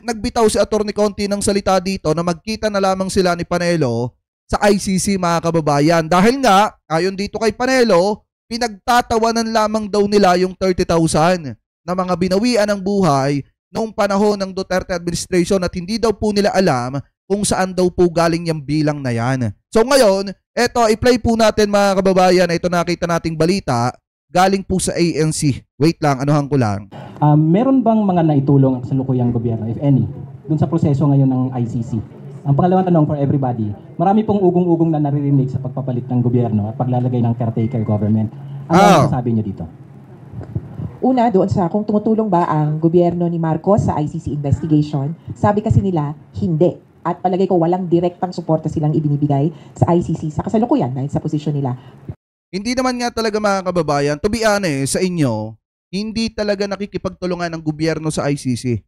nagbitaw si Atty. Conti ng salita dito na magkita na lamang sila ni Panelo sa ICC, mga kababayan. Dahil nga, ayon dito kay Panelo, pinagtatawanan lamang daw nila yung 30,000 na mga binawian ng buhay noong panahon ng Duterte administration at hindi daw po nila alam kung saan daw po galing yung bilang na yan. So ngayon, eto, i-play po natin mga kababayan. Ito nakita nating balita galing po sa ANC. Wait lang, anuhan ko lang. Meron bang mga naitulong ang kasalukuyang gobyerno, if any, dun sa proseso ngayon ng ICC? Ang pangalawang tanong for everybody, marami pong ugong-ugong na naririnig sa pagpapalit ng gobyerno at paglalagay ng caretaker government. Ano ang masasabi niyo dito? Una, doon sa kung tumutulong ba ang gobyerno ni Marcos sa ICC investigation, sabi kasi nila, hindi. At palagay ko walang direktang suporta silang ibinibigay sa ICC sa kasalukuyan dahil sa posisyon nila. Hindi naman nga talaga mga kababayan, to be honest, sa inyo, hindi talaga nakikipagtulungan ng gobyerno sa ICC.